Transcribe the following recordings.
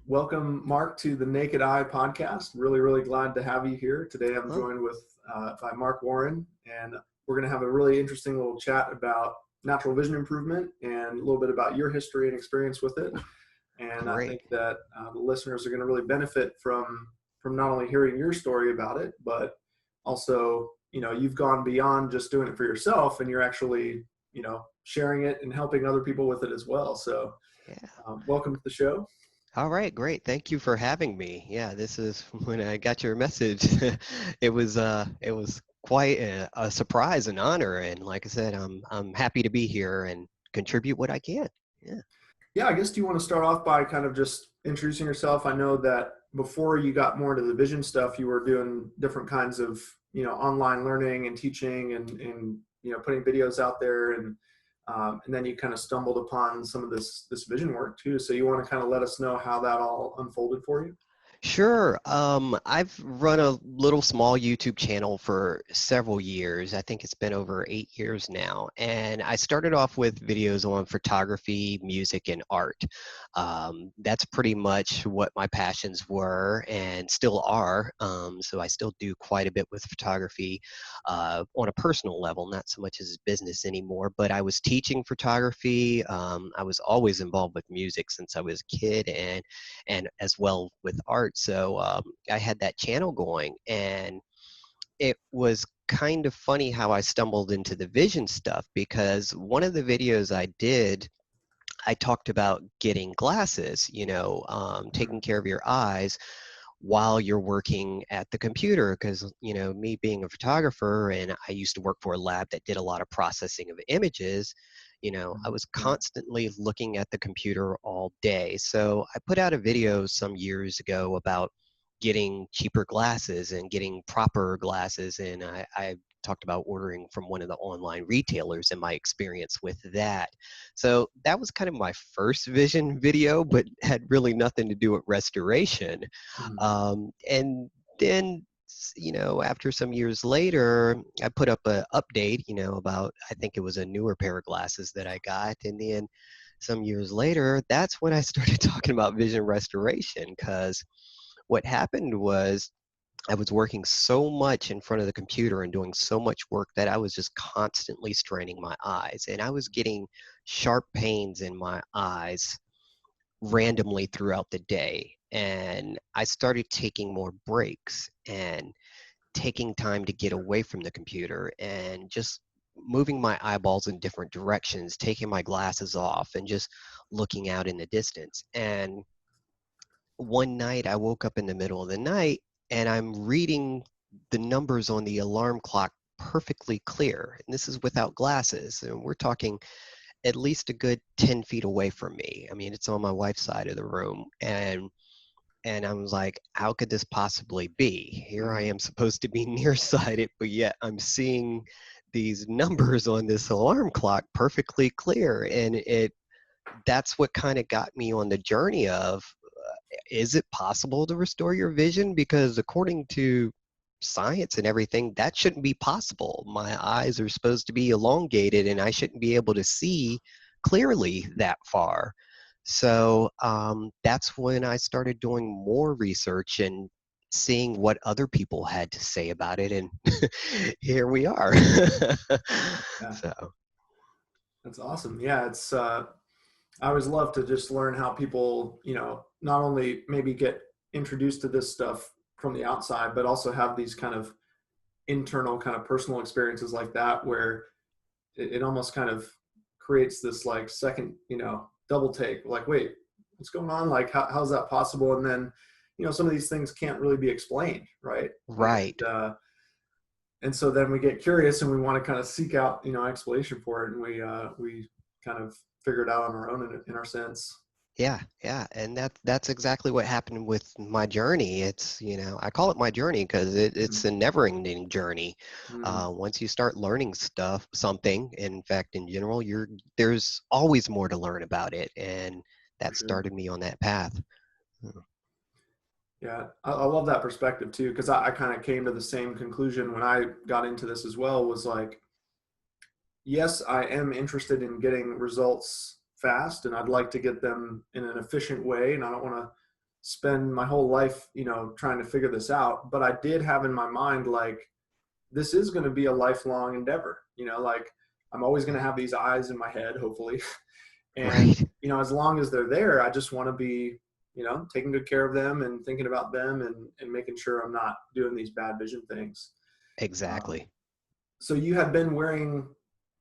welcome, Mark, to the Naked Eye podcast. Really glad to have you here. Today I'm Oh, joined by Mark Warren, and we're going to have a really interesting little chat about natural vision improvement and a little bit about your history and experience with it. And I great. think that the listeners are going to really benefit from not only hearing your story about it, but also, you've gone beyond just doing it for yourself, and you're actually, sharing it and helping other people with it as well. So Yeah. welcome to the show. All right, great. Thank you for having me. Yeah, this is when I got your message. It was quite a surprise and honor. And like I said, I'm happy to be here and contribute what I can. Yeah. Yeah, I guess, do you want to start off by kind of just introducing yourself? I know that before you got more into the vision stuff, you were doing different kinds of, online learning and teaching and putting videos out there. And then you kind of stumbled upon some of this vision work too. So you want to kind of let us know how that all unfolded for you? Sure. I've run a little small YouTube channel for several years. I think it's been over 8 years now. And I started off with videos on photography, music, and art. That's pretty much what my passions were and still are. So I still do quite a bit with photography on a personal level, not so much as business anymore. But I was teaching photography. I was always involved with music since I was a kid, and as well with art. So I had that channel going, and it was kind of funny how I stumbled into the vision stuff because one of the videos I did, I talked about getting glasses, taking care of your eyes while you're working at the computer because me being a photographer and I used to work for a lab that did a lot of processing of images. I was Yeah. constantly looking at the computer all day. So I put out a video some years ago about getting cheaper glasses and getting proper glasses, and I talked about ordering from one of the online retailers and my experience with that. So that was kind of my first vision video, but had really nothing to do with restoration. Mhm. And then, after some years later, I put up an update, about, I think it was a newer pair of glasses that I got. And then some years later, that's when I started talking about vision restoration because what happened was I was working so much in front of the computer and doing so much work that I was just constantly straining my eyes. And I was getting sharp pains in my eyes randomly throughout the day. And I started taking more breaks and taking time to get away from the computer and just moving my eyeballs in different directions, taking my glasses off and just looking out in the distance. And one night I woke up in the middle of the night and I'm reading the numbers on the alarm clock perfectly clear. And this is without glasses. And we're talking at least a good 10 feet away from me. I mean, it's on my wife's side of the room. And I was like, how could this possibly be? Here I Mhm. am supposed to be nearsighted, but yet I'm seeing these numbers on this alarm clock perfectly clear. And that's what kind of got me on the journey of, is it possible to restore your vision? Because according to science and everything, that shouldn't be possible. My eyes are supposed to be elongated and I shouldn't be able to see clearly that far. So that's when I started doing more research and seeing what other people had to say about it. And here we are. Yeah, So, that's awesome. Yeah, I always love to just learn how people, not only maybe get introduced to this stuff from the outside, but also have these kind of internal kind of personal experiences like that, where it almost kind of creates this like second, double take, like, wait, what's going on? Like, how's that possible? And then, some of these things can't really be explained, right? right. And so then we get curious and we want to kind of seek out, explanation for it. And we kind of figure it out on our own in our sense. Yeah, yeah, and that's exactly what happened with my journey. It's, I call it my journey because it's a never-ending journey. Mm-hmm. Once you start learning something, in fact, in general, there's always more to learn about it, and For that sure. started me on that path. Yeah, I love that perspective too, because I kind of came to the same conclusion when I got into this as well, was like, yes, I am interested in getting results fast and I'd like to get them in an efficient way. And I don't want to spend my whole life, you know, trying to figure this out. But I did have in my mind, like, this is going to be a lifelong endeavor, you know, like I'm always going to have these eyes in my head, hopefully. And, Right. you know, as long as they're there, I just want to be, you know, taking good care of them and thinking about them, and making sure I'm not doing these bad vision things. Um, Exactly. so you had been wearing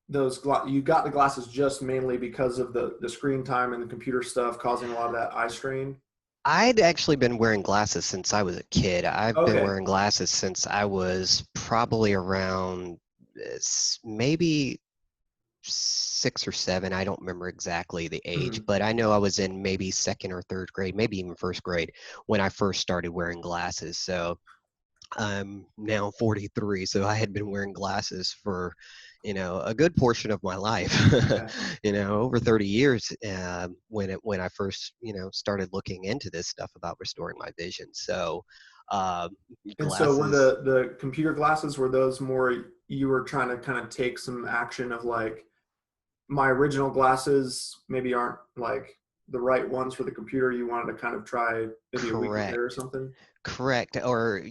you got the glasses just mainly because of the screen time and the computer stuff causing a lot of that eye strain. I'd actually been wearing glasses since I was a kid. I've been Okay. wearing glasses since I was probably around maybe 6 or 7. I don't remember exactly the age, Hmm. but I know I was in maybe second or third grade, maybe even first grade when I first started wearing glasses. So I'm now 43, so I had been wearing glasses for, a good portion of my life. Yeah. Over 30 years when I first, started looking into this stuff about restoring my vision. So, um, And so were glasses. the computer glasses, were those more you were trying to kind of take some action of like, my original glasses maybe aren't like the right ones for the computer. You wanted to kind of try maybe a weaker Correct. pair or something. Correct. Or,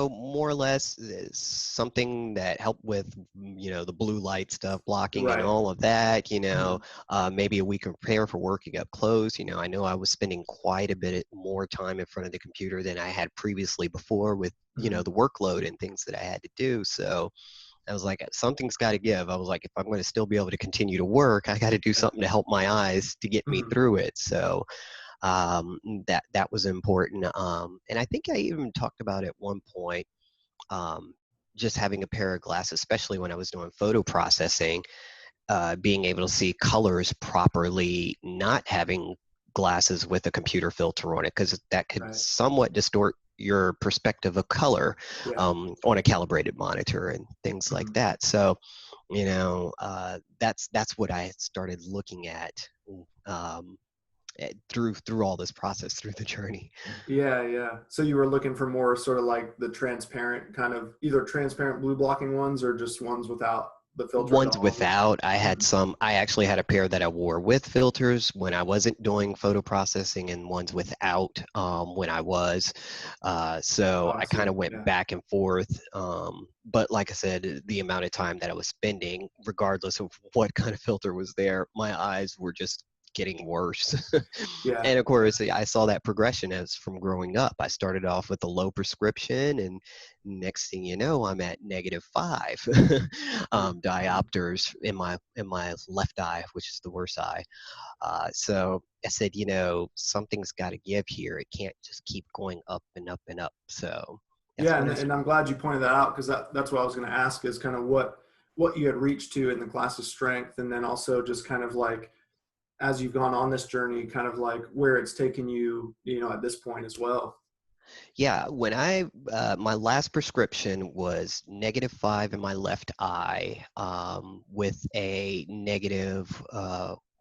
more or less something that helped with, the blue light stuff blocking and Right. all of that, Hmm. maybe a week of prayer for working up close. I know I was spending quite a bit more time in front of the computer than I had previously before with, Hmm. the workload and things that I had to do. So I was like, something's got to give. I was like, if I'm going to still be able to continue to work, I got to do Yeah. something to help my eyes to get me Hmm. through it. So, that was important. And I think I even talked about at one point um, just having a pair of glasses, especially when I was doing photo processing, being able to see colors properly, not having glasses with a computer filter on it, because that could Right. somewhat distort your perspective of color Yeah. on a calibrated monitor and things like Hmm. that. So, that's what I started looking at. Um, through all this process through the journey. Yeah. Yeah. So you were looking for more sort of like the transparent kind of, either transparent blue blocking ones or just ones without the filter at Ones all. without, Mhm. I actually had a pair that I wore with filters when I wasn't doing photo processing, and ones without when I was. Oh, So I I kind see. of went Yeah. back and forth. But like I said, the amount of time that I was spending, regardless of what kind of filter was there, my eyes were just getting worse. Yeah. And of course, I saw that progression as from growing up. I started off with a low prescription, and next thing you know, I'm at -5 Mhm. diopters in my left eye, which is the worst eye. So I said, something's got to give here. It can't just keep going up and up and up. So that's Yeah, when and I'm glad you pointed that out, because that's what I was going to ask, is kind of what you had reached to in the class's strength, and then also just kind of like, as you've gone on this journey, kind of like where it's taken you, you know, at this point as well. yeah. When my last prescription was -5 in my left eye, with a negative,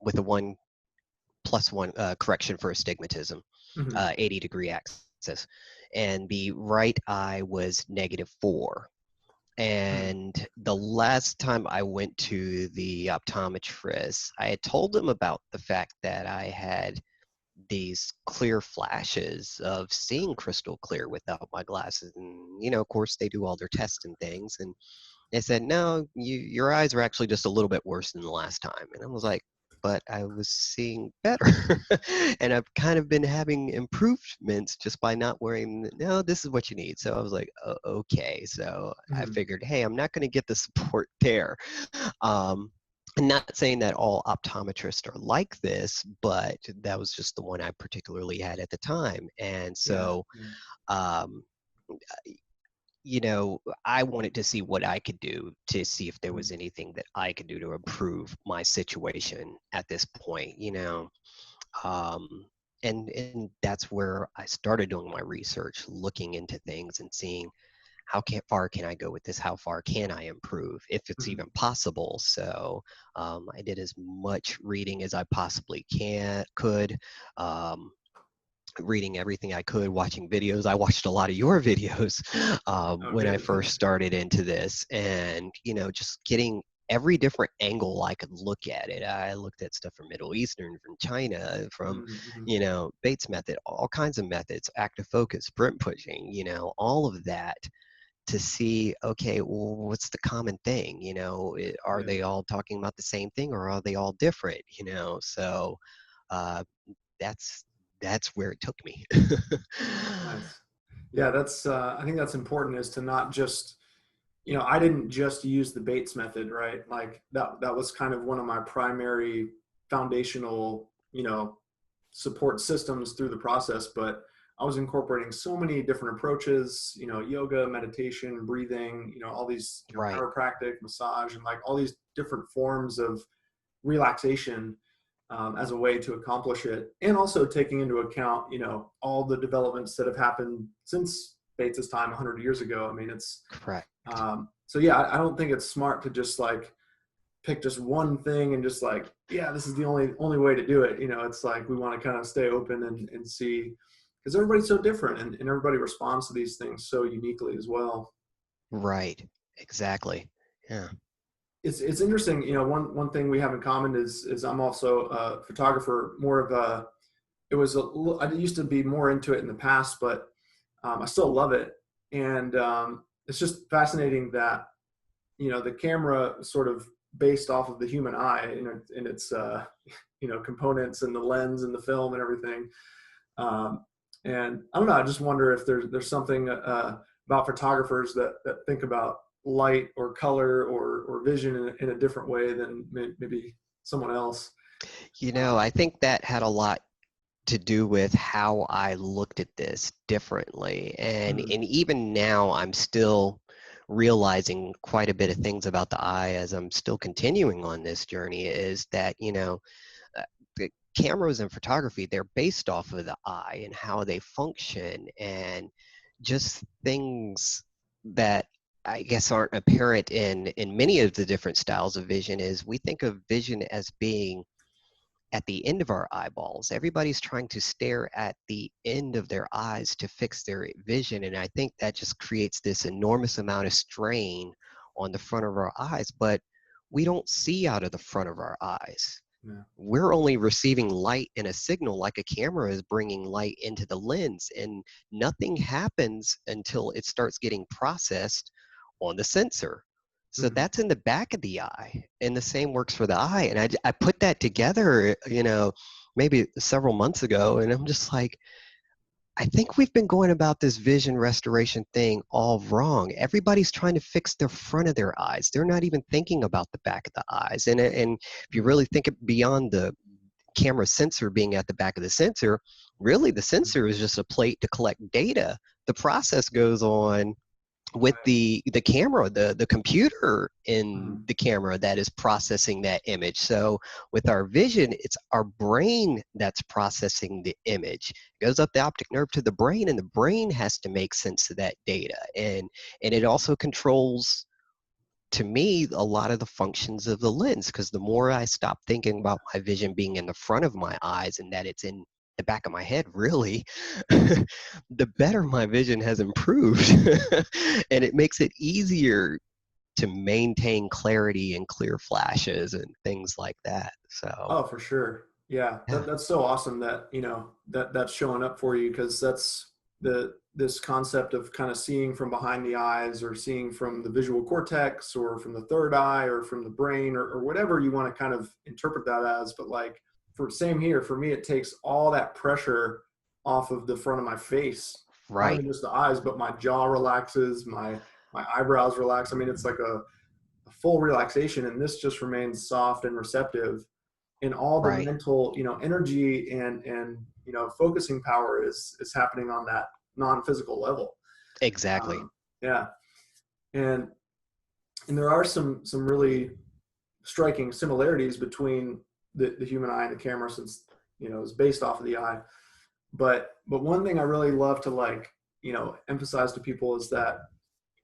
with a 1+1 correction for astigmatism, Hmm. 80-degree axis, and the right eye was -4. Hmm. And the last time I went to the optometrist, I had told them about the fact that I had these clear flashes of seeing crystal clear without my glasses. And, of course, they do all their tests and things. And they said, no, your eyes are actually just a little bit worse than the last time. And I was like, but I was seeing better. And I've kind of been having improvements just by not wearing, no, this is what you need. So I was like, okay. So I Hmm. figured, hey, I'm not going to get the support there. Um, I'm not saying that all optometrists are like this, but that was just the one I particularly had at the time. And Yeah. so, Yeah. um, I wanted to see what I could do to see if there Mhm. was anything that I could do to improve my situation at this point. Um, and that's where I started doing my research, looking into things and seeing far can I go with this? How far can I improve, if it's Mhm. even possible? So I did as much reading as I possibly could. Um, Reading everything I could, watching videos. I watched a lot of your videos Oh, when I good. first started into this, and just getting every different angle I could look at it. I looked at stuff from Middle Eastern, from China, from, Mm-hmm. Bates method, all kinds of methods, active focus, sprint pushing, all of that to see, okay, well, what's the common thing? Are Yeah. they all talking about the same thing, or are they all different? So uh, that's that's where it took me. Nice. Yeah, that's I think that's important, is to not just, I didn't just use the Bates method, right? Like that was kind of one of my primary foundational, support systems through the process, but I was incorporating so many different approaches, yoga, meditation, breathing, all these, Right, chiropractic, massage, and like all these different forms of relaxation, as a way to accomplish it, and also taking into account, all the developments that have happened since Bates's time 100 years ago. I mean, it's correct. so yeah, I don't think it's smart to just like pick just one thing and just like, yeah, this is the only way to do it. It's like we want to kind of stay open and see, because everybody's so different, and everybody responds to these things so uniquely as well. Right, exactly. Yeah. It's interesting. One thing we have in common is I'm also a photographer. More of a I used to be more into it in the past, but I still love it, and it's just fascinating that the camera sort of based off of the human eye, in its components and the lens and the film and everything. Um, and I don't know. I just wonder if there's something about photographers that think about light or color or vision in a different way than maybe someone else. I think that had a lot to do with how I looked at this differently. Mm, And even now I'm still realizing quite a bit of things about the eye as I'm still continuing on this journey, is that, uh, the cameras and photography, they're based off of the eye and how they function, and just things that I guess aren't apparent in many of the different styles of vision. Is we think of vision as being at the end of our eyeballs. Everybody's trying to stare at the end of their eyes to fix their vision. And I think that just creates this enormous amount of strain on the front of our eyes. But we don't see out of the front of our eyes. yeah. We're only receiving light in a signal, like a camera is bringing light into the lens, and nothing happens until it starts getting processed on the sensor. So Mhm. that's in the back of the eye, and the same works for the eye. And I put that together, maybe several months ago, and I'm just like, I think we've been going about this vision restoration thing all wrong. Everybody's trying to fix the front of their eyes. They're not even thinking about the back of the eyes. And if you really think it beyond the camera sensor being at the back of the sensor, really the sensor is just a plate to collect data. The process goes on with Right. the camera, the computer in Mhm. the camera that is processing that image. So with our vision, it's our brain that's processing the image. It goes up the optic nerve to the brain, and the brain has to make sense of that data. And it also controls, to me, a lot of the functions of the lens, because the more I stop thinking about my vision being in the front of my eyes and that it's in the back of my head, really, the better my vision has improved. And it makes it easier to maintain clarity and clear flashes and things like that. So, Oh, for sure. Yeah, yeah, that's so awesome that that's showing up for you, because that's this concept of kind of seeing from behind the eyes, or seeing from the visual cortex, or from the third eye, or from the brain, or whatever you want to kind of interpret that as. But like, for same here for me, it takes all that pressure off of the front of my face, not right, even just the eyes, but my jaw relaxes, my eyebrows relax. I mean, it's like a full relaxation, and this just remains soft and receptive, and all the right, mental energy and focusing power is happening on that non-physical level. exactly. Yeah, and there are some really striking similarities between the human eye and the camera, since it's based off of the eye. But one thing I really love to like emphasize to people is that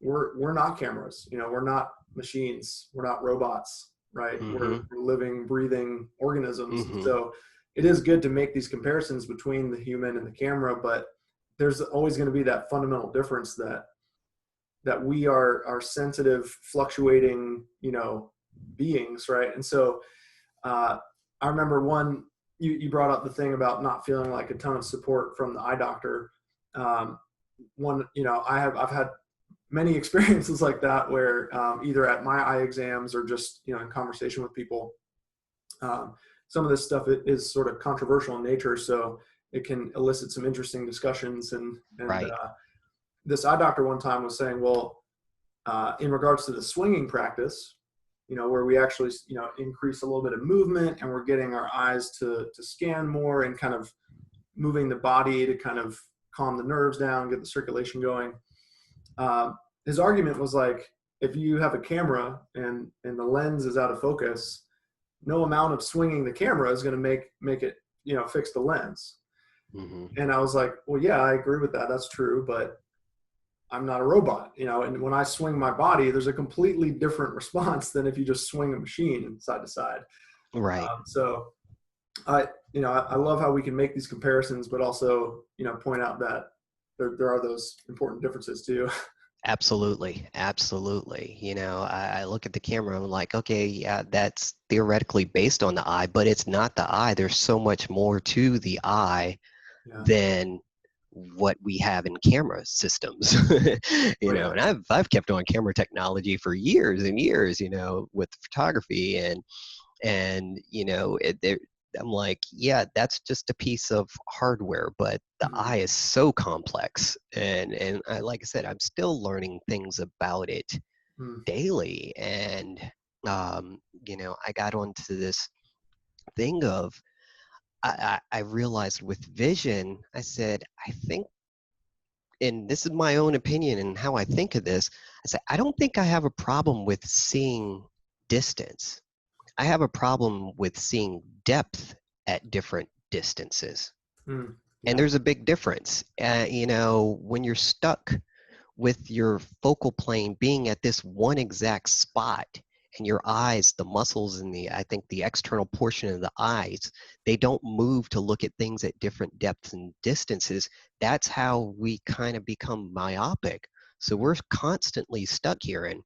we're not cameras. We're not machines. We're not robots, right? Mm-hmm. We're living, breathing organisms. And Mm-hmm. so it is good to make these comparisons between the human and the camera, but there's always going to be that fundamental difference that we are sensitive, fluctuating, beings, right? And so I remember one, you brought up the thing about not feeling like a ton of support from the eye doctor. Um, one, I've had many experiences like that where either at my eye exams or just, in conversation with people, um, some of this stuff is sort of controversial in nature. So it can elicit some interesting discussions. And Right. this eye doctor one time was saying, well, in regards to the swinging practice, where we actually, increase a little bit of movement and we're getting our eyes to scan more and kind of moving the body to kind of calm the nerves down, get the circulation going. Uh, his argument was like, if you have a camera and the lens is out of focus, no amount of swinging the camera is going to make it, fix the lens. Hmm. And I was like, well, yeah, I agree with that. That's true. But I'm not a robot, and when I swing my body, there's a completely different response than if you just swing a machine side to side. Right. So I love how we can make these comparisons, but also, point out that there are those important differences too. Absolutely. Absolutely. I look at the camera, I'm like, okay, yeah, that's theoretically based on the eye, but it's not the eye. There's so much more to the eye Yeah. than what we have in camera systems. Oh yeah. And I've kept on camera technology for years and years, with photography, and I'm like, yeah, that's just a piece of hardware, but the Mhm. eye is so complex, and like I said, I'm still learning things about it Mm. daily. And I got onto this thing of, I realized with vision, I said, I think, and this is my own opinion and how I think of this, I said, I don't think I have a problem with seeing distance. I have a problem with seeing depth at different distances. Mm. And Yeah. there's a big difference. When you're stuck with your focal plane being at this one exact spot, and your eyes, the muscles in I think the external portion of the eyes, they don't move to look at things at different depths and distances. That's how we kind of become myopic. So we're constantly stuck here. And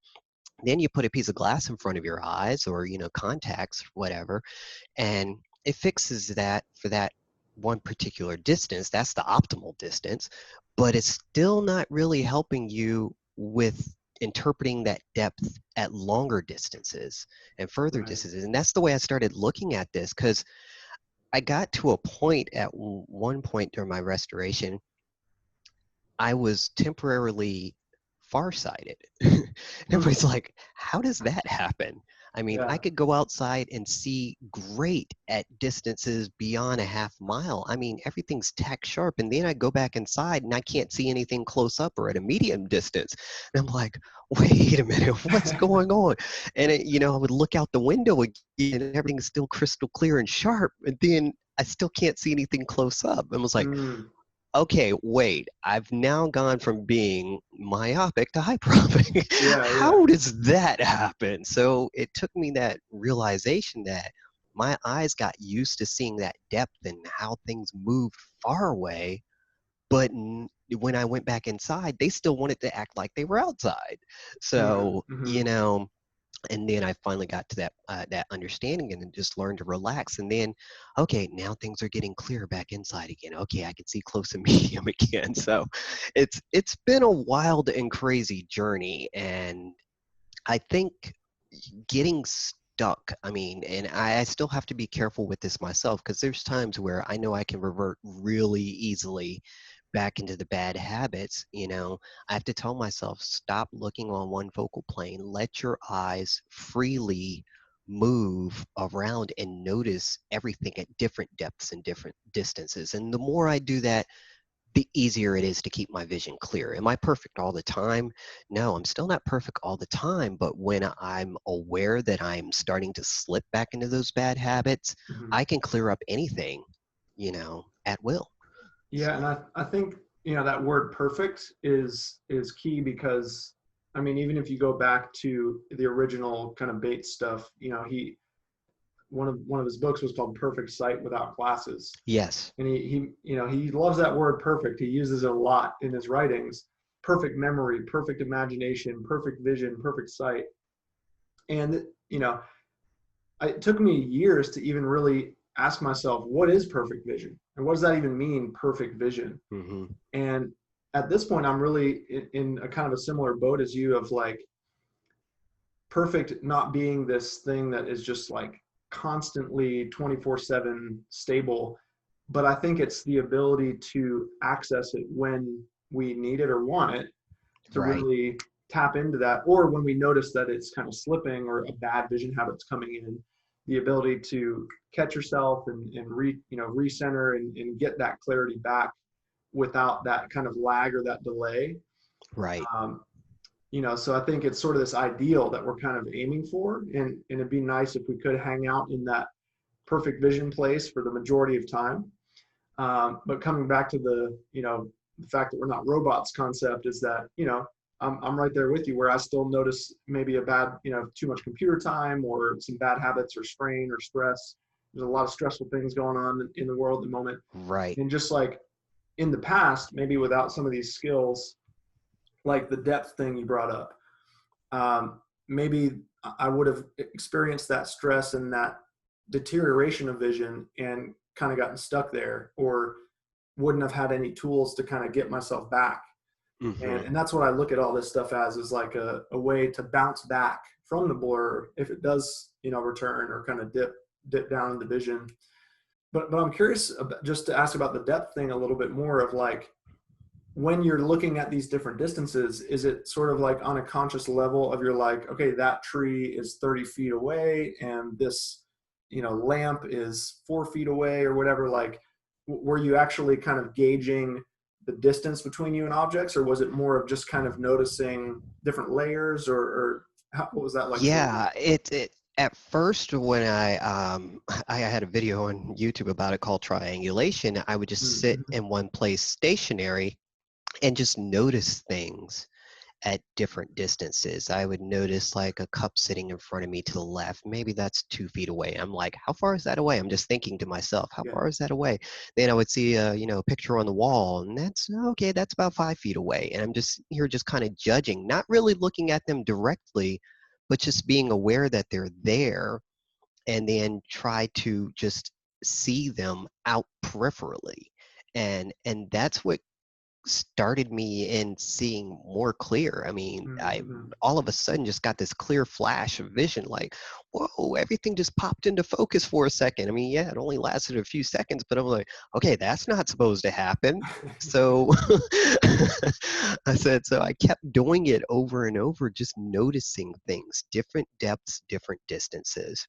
then you put a piece of glass in front of your eyes, or, contacts, whatever, and it fixes that for that one particular distance. That's the optimal distance, but it's still not really helping you with interpreting that depth at longer distances and further Right. distances. And that's the way I started looking at this, because I got to a point at one point during my restoration, I was temporarily farsighted. Mm. Everybody's like, how does that happen? I mean, I Yeah. could go outside and see great at distances beyond a half mile. I mean, everything's tack sharp. And then I go back inside and I can't see anything close up or at a medium distance. And I'm like, wait a minute, what's going on? And, I would look out the window again and everything's still crystal clear and sharp. And then I still can't see anything close up. And was like, Mm. okay, wait, I've now gone from being myopic to hyperopic. Yeah. Yeah. How does that happen? So it took me that realization that my eyes got used to seeing that depth and how things moved far away. But when I went back inside, they still wanted to act like they were outside. Mm. So, Hmm. and then I finally got to that understanding, and then just learned to relax. And then, okay, now things are getting clear back inside again. Okay, I can see close and medium again. So, it's been a wild and crazy journey, and I think getting stuck. I mean, and I still have to be careful with this myself, because there's times where I know I can revert really easily back into the bad habits. I have to tell myself, stop looking on one focal plane, let your eyes freely move around and notice everything at different depths and different distances. And the more I do that, the easier it is to keep my vision clear. Am I perfect all the time? No, I'm still not perfect all the time, but when I'm aware that I'm starting to slip back into those bad habits, Hmm. I can clear up anything, at will. Yeah, and I think, that word perfect is key because, I mean, even if you go back to the original kind of Bates stuff, he one of his books was called Perfect Sight Without Glasses. Yes. And he loves that word perfect. He uses it a lot in his writings. Perfect memory, perfect imagination, perfect vision, perfect sight. And, you know, it took me years to even really ask myself, what is perfect vision? And what does that even mean, perfect vision? Hmm. And at this point, I'm really in a kind of a similar boat as you of like perfect not being this thing that is just like constantly 24/7 stable, but I think it's the ability to access it when we need it or want it, to Right. really tap into that, or when we notice that it's kind of slipping or a bad vision habit's coming in, the ability to catch yourself and recenter and get that clarity back without that kind of lag or that delay. Right. um, so I think it's sort of this ideal that we're kind of aiming for, and it'd be nice if we could hang out in that perfect vision place for the majority of time. But coming back to the fact that we're not robots concept is that, I'm right there with you where I still notice maybe a bad, too much computer time or some bad habits or strain or stress. There's a lot of stressful things going on in the world at the moment. Right. And just like in the past, maybe without some of these skills, like the depth thing you brought up, maybe I would have experienced that stress and that deterioration of vision and kind of gotten stuck there, or wouldn't have had any tools to kind of get myself back. And, Hmm. and that's what I look at all this stuff as, is like a way to bounce back from the blur if it does, return or kind of dip down in the vision. But I'm curious about, just to ask about the depth thing a little bit more of like, when you're looking at these different distances, is it sort of like on a conscious level of you're like, okay, that tree is 30 feet away and this, lamp is 4 feet away or whatever? Like, were you actually kind of gauging the distance between you and objects, or was it more of just kind of noticing different layers, or what was that like for you? Yeah, it at first when I had a video on YouTube about it called triangulation, I would just sit Mm-hmm. in one place stationary and just notice things at different distances. I would notice like a cup sitting in front of me to the left. Maybe that's 2 feet away. I'm like, how far is that away? I'm just thinking to myself, how Yeah. far is that away? Then I would see a picture on the wall, and that's okay, that's about 5 feet away. And I'm just here just kind of judging, not really looking at them directly, but just being aware that they're there, and then try to just see them out peripherally. And that's what started me in seeing more clear. I mean, I Mm-hmm. all of a sudden just got this clear flash of vision, like, whoa, everything just popped into focus for a second. I mean, yeah, it only lasted a few seconds, but I'm like, okay, that's not supposed to happen. So I said, so I kept doing it over and over, just noticing things, different depths, different distances,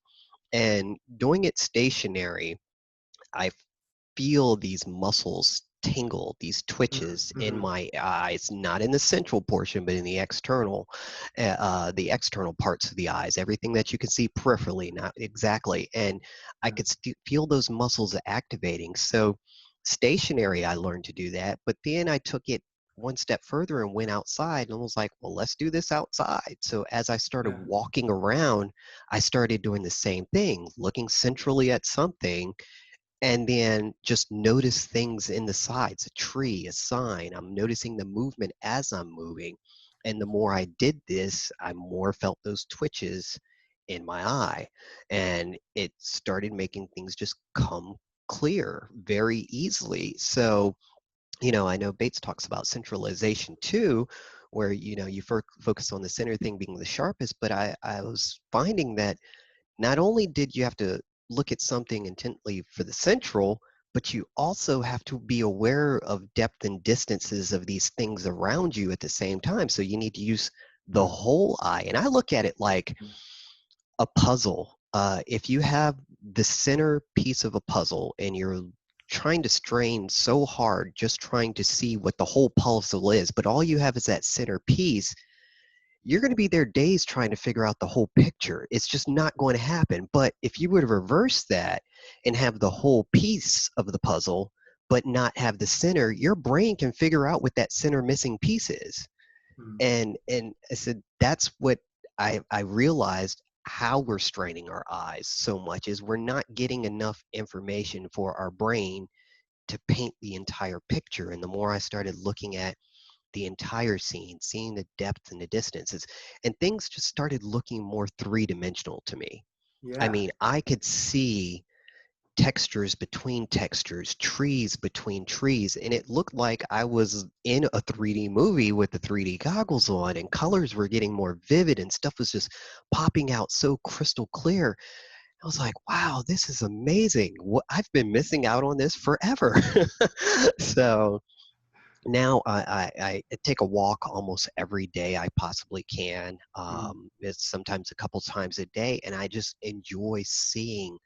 and doing it stationary. I feel these muscles tingle, these twitches in Mm-hmm. my eyes, not in the central portion, but in the external parts of the eyes, everything that you can see peripherally, not exactly. And I Yeah. could feel those muscles activating. So stationary, I learned to do that, but then I took it one step further and went outside and was like, well, let's do this outside. So as I started Yeah. walking around, I started doing the same thing, looking centrally at something, and then just notice things in the sides, a tree, a sign. I'm noticing the movement as I'm moving. And the more I did this, I more felt those twitches in my eye. And it started making things just come clear very easily. So, I know Bates talks about centralization too, where, you focus on the center thing being the sharpest, but I was finding that not only did you have to look at something intently for the central, but you also have to be aware of depth and distances of these things around you at the same time. So you need to use the whole eye. And I look at it like a puzzle. If you have the center piece of a puzzle and you're trying to strain so hard just trying to see what the whole puzzle is, but all you have is that center piece, you're going to be there days trying to figure out the whole picture. It's just not going to happen. But if you were to reverse that and have the whole piece of the puzzle, but not have the center, your brain can figure out what that center missing piece is. Mm-hmm. And I said, that's what I realized how we're straining our eyes so much is we're not getting enough information for our brain to paint the entire picture. And the more I started looking at the entire scene, seeing the depth and the distances, and things just started looking more three-dimensional to me. I Yeah. mean, I could see textures between textures, trees between trees, and it looked like I was in a 3D movie with the 3D goggles on, and colors were getting more vivid, and stuff was just popping out so crystal clear. I was like, wow, this is amazing. What, I've been missing out on this forever. So now I take a walk almost every day I possibly can. Mhm. It's sometimes a couple times a day, and I just enjoy seeing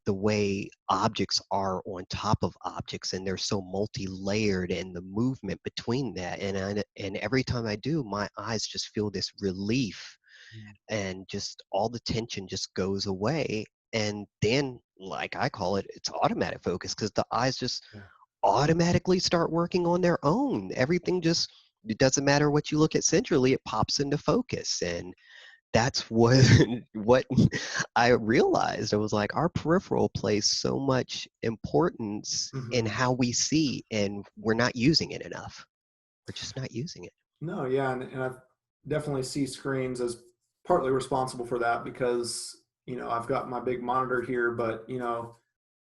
the way objects are on top of objects, and they're so multi-layered, and the movement between that. And every time I do, my eyes just feel this relief, and just all the tension just goes away. And then, like I call it, it's automatic focus, because the eyes just Yeah. automatically start working on their own. Everything just, it doesn't matter what you look at centrally, it pops into focus. And that's what what I realized. I was like, our peripheral plays so much importance in Mhm. how we see, and we're not using it enough. We're just not using it. No, yeah, and I definitely see screens as partly responsible for that because I've got my big monitor here, but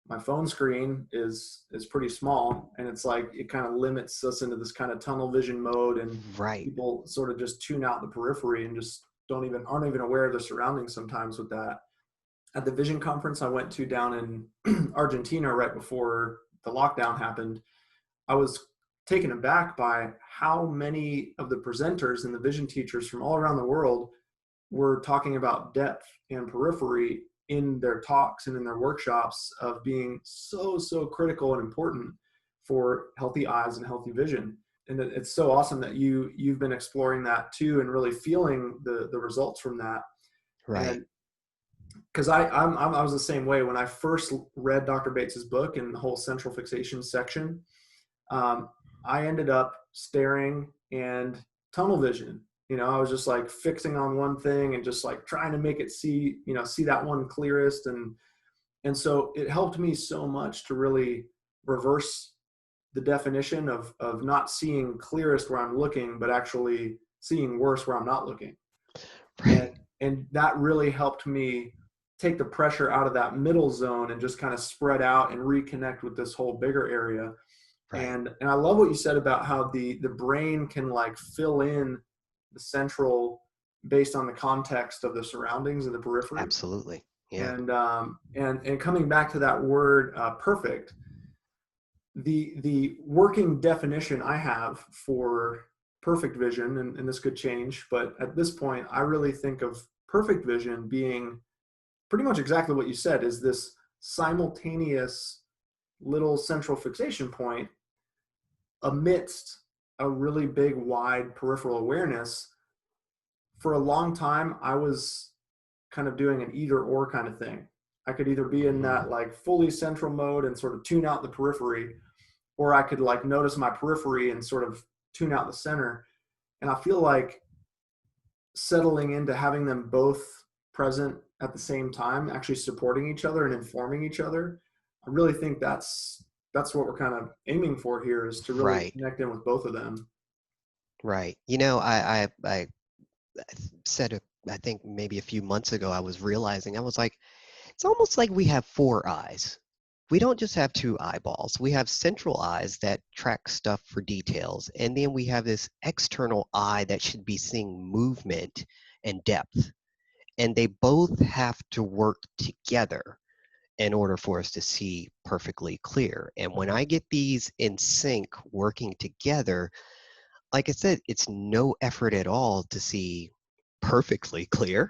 my phone screen is pretty small, and it's like it kind of limits us into this kind of tunnel vision mode, and Right. people sort of just tune out the periphery and just don't even aren't even aware of their surroundings sometimes with that. At the vision conference I went to down in Argentina right before the lockdown happened, I was taken aback by how many of the presenters and the vision teachers from all around the world were talking about depth and periphery in their talks and in their workshops of being so critical and important for healthy eyes and healthy vision. And it's so awesome that you've been exploring that too and really feeling the results from that. Right. And because I was the same way when I first read Dr. Bates's book and the whole central fixation section. um, I ended up staring and tunnel vision. I was just like fixing on one thing and just like trying to make it see that one clearest. And so it helped me so much to really reverse the definition of not seeing clearest where I'm looking, but actually seeing worse where I'm not looking. And, Right. and that really helped me take the pressure out of that middle zone and just kind of spread out and reconnect with this whole bigger area. Right. And I love what you said about how the brain can like fill in the central based on the context of the surroundings and the periphery. Absolutely. Yeah. And coming back to that word perfect, the working definition I have for perfect vision, and this could change, but at this point I really think of perfect vision being pretty much exactly what you said, is this simultaneous little central fixation point amidst a really big, wide peripheral awareness. For a long time, I was kind of doing an either or kind of thing. I could either be in Hmm. that like fully central mode and sort of tune out the periphery, or I could like notice my periphery and sort of tune out the center. And I feel like settling into having them both present at the same time, actually supporting each other and informing each other. I really think that's what we're kind of aiming for here, is to really Right. connect in with both of them. Right. I said, I think maybe a few months ago, I was realizing, I was like, it's almost like we have four eyes. We don't just have two eyeballs. We have central eyes that track stuff for details. And then we have this external eye that should be seeing movement and depth. And they both have to work together in order for us to see perfectly clear. And when I get these in sync working together, like I said, it's no effort at all to see perfectly clear,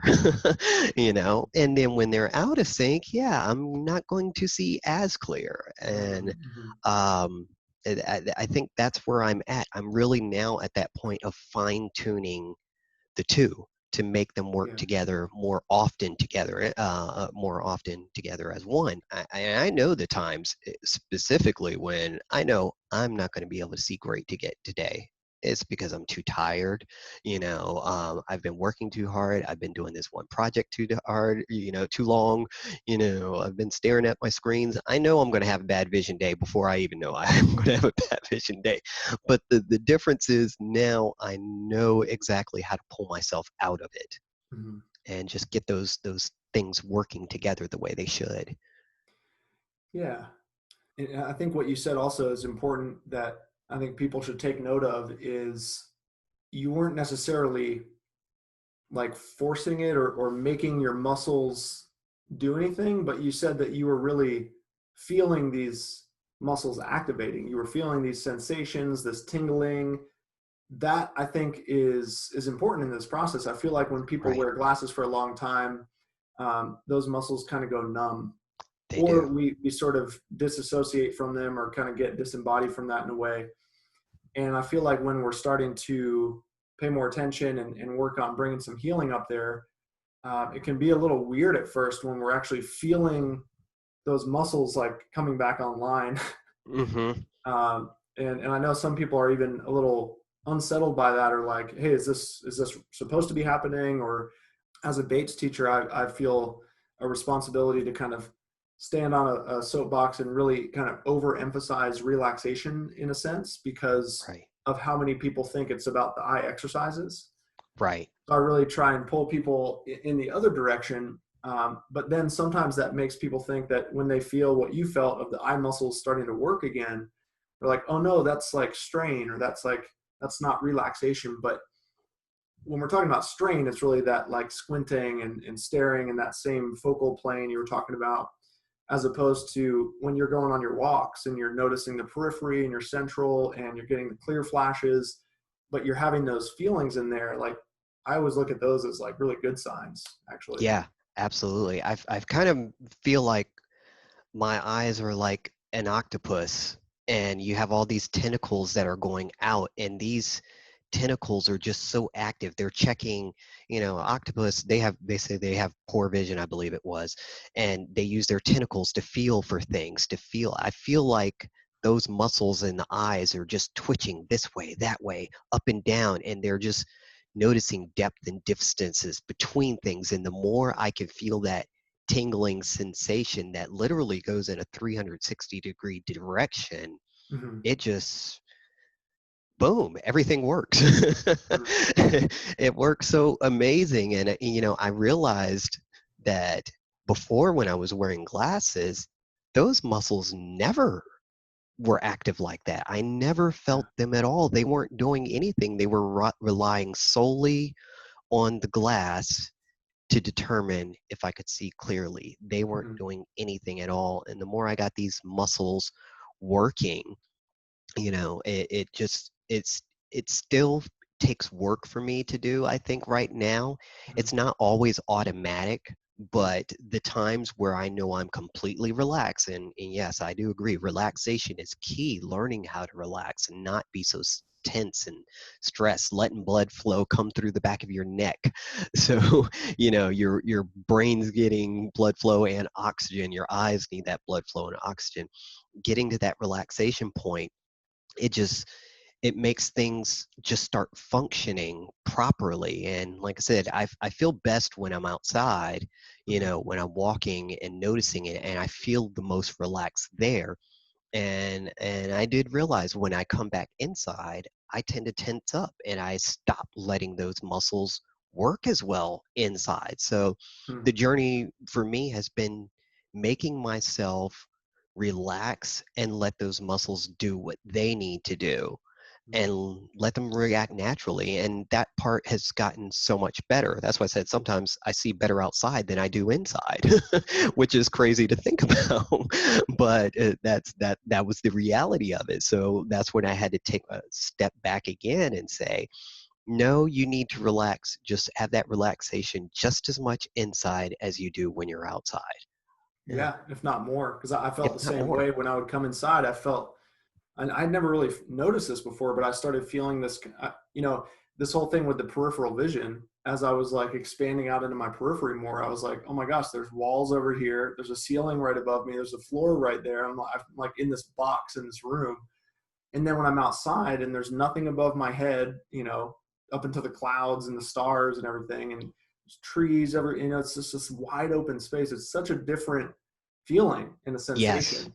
and then when they're out of sync, yeah, I'm not going to see as clear. And Mm-hmm. um, I think that's where I'm at. I'm really now at that point of fine tuning the two to make them work Yeah. together more often together as one. I know the times specifically when I know I'm not going to be able to see great to get today, it's because I'm too tired. I've been working too hard. I've been doing this one project too hard, too long. I've been staring at my screens. I know I'm going to have a bad vision day before I even know I'm going to have a bad vision day. But the difference is now I know exactly how to pull myself out of it Mhm. and just get those things working together the way they should. Yeah. And I think what you said also is important that I think people should take note of is you weren't necessarily like forcing it or making your muscles do anything, but you said that you were really feeling these muscles activating. You were feeling these sensations, this tingling. That I think is important in this process. I feel like when people Right. wear glasses for a long time, those muscles kind of go numb, They or do. we sort of disassociate from them or kind of get disembodied from that in a way. And I feel like when we're starting to pay more attention and work on bringing some healing up there, it can be a little weird at first when we're actually feeling those muscles like coming back online. Hmm. And I know some people are even a little unsettled by that, or like, hey, is this supposed to be happening? Or as a Bates teacher, I feel a responsibility to kind of stand on a soapbox and really kind of overemphasize relaxation in a sense because Right. of how many people think it's about the eye exercises. Right. So I really try and pull people in the other direction. But then sometimes that makes people think that when they feel what you felt of the eye muscles starting to work again, they're like, oh no, that's like strain, or that's not relaxation. But when we're talking about strain, it's really that like squinting and staring in that same focal plane you were talking about, as opposed to when you're going on your walks and you're noticing the periphery and your central and you're getting the clear flashes, but you're having those feelings in there. Like I always look at those as like really good signs, actually. Yeah, absolutely. I've kind of feel like my eyes are like an octopus, and you have all these tentacles that are going out, and these tentacles are just so active. They're checking, octopus, they say they have poor vision, I believe it was, and they use their tentacles to feel for things, to feel. I feel like those muscles in the eyes are just twitching this way, that way, up and down, and they're just noticing depth and distances between things. And the more I can feel that tingling sensation that literally goes in a 360-degree direction, Mm-hmm. it just, boom, everything works. Mm-hmm. It works so amazing. And, I realized that before, when I was wearing glasses, those muscles never were active like that. I never Yeah. felt them at all. They weren't doing anything. They were relying solely on the glass to determine if I could see clearly. They weren't Mm-hmm. doing anything at all. And the more I got these muscles working, it just it still takes work for me to do. I think right now Mm-hmm. it's not always automatic, but the times where I know I'm completely relaxed, and yes, I do agree, relaxation is key. Learning how to relax and not be so tense and stressed, letting blood flow come through the back of your neck. So, your brain's getting blood flow and oxygen, your eyes need that blood flow and oxygen. Getting to that relaxation point, it just it makes things just start functioning properly. And like I said, I feel best when I'm outside, Mm-hmm. when I'm walking and noticing it, and I feel the most relaxed there. And I did realize when I come back inside, I tend to tense up and I stop letting those muscles work as well inside. So Mm-hmm. the journey for me has been making myself relax and let those muscles do what they need to do and let them react naturally. And that part has gotten so much better. That's why I said sometimes I see better outside than I do inside, which is crazy to think about. But that was the reality of it. So that's when I had to take a step back again and say, no, you need to relax. Just have that relaxation just as much inside as you do when you're outside. Yeah, Yeah, if not more, because I felt if the not same more. way when I would come inside. I felt, and I'd never really noticed this before, but I started feeling this, this whole thing with the peripheral vision. As I was like expanding out into my periphery more, I was like, oh my gosh, there's walls over here. There's a ceiling right above me. There's a floor right there. I'm like in this box in this room. And then when I'm outside and there's nothing above my head, you know, up into the clouds and the stars and everything, and there's trees, you know, it's just this wide open space. It's such a different feeling and a Yes. sensation.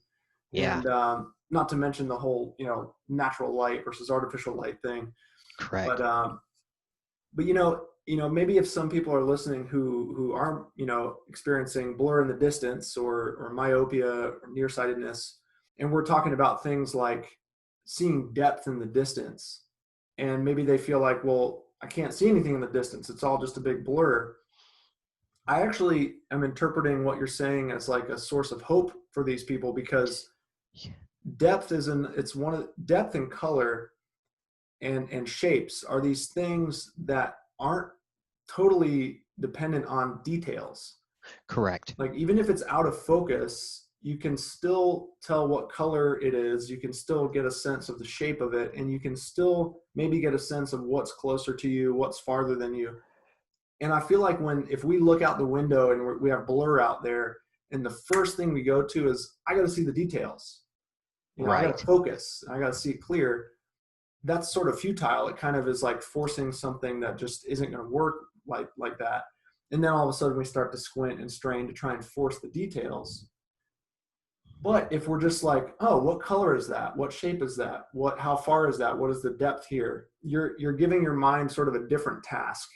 Yeah. And not to mention the whole, you know, natural light versus artificial light thing. Correct. But you know, maybe if some people are listening who are, you know, experiencing blur in the distance or myopia or nearsightedness, and we're talking about things like seeing depth in the distance, and maybe they feel like, well, I can't see anything in the distance, it's all just a big blur. I actually am interpreting what you're saying as like a source of hope for these people, because depth is in it's one of depth and color and shapes are these things that aren't totally dependent on details. Correct. Like even if it's out of focus, you can still tell what color it is. You can still get a sense of the shape of it, and you can still maybe get a sense of what's closer to you, what's farther than you. And I feel like if we look out the window and we have blur out there, and the first thing we go to is I got to see the details. You know, I got to Right. focus. I got to see it clear. That's sort of futile. It kind of is like forcing something that just isn't going to work like that. And then all of a sudden we start to squint and strain to try and force the details. But if we're just like, oh, what color is that? What shape is that? How far is that? What is the depth here? You're giving your mind sort of a different task.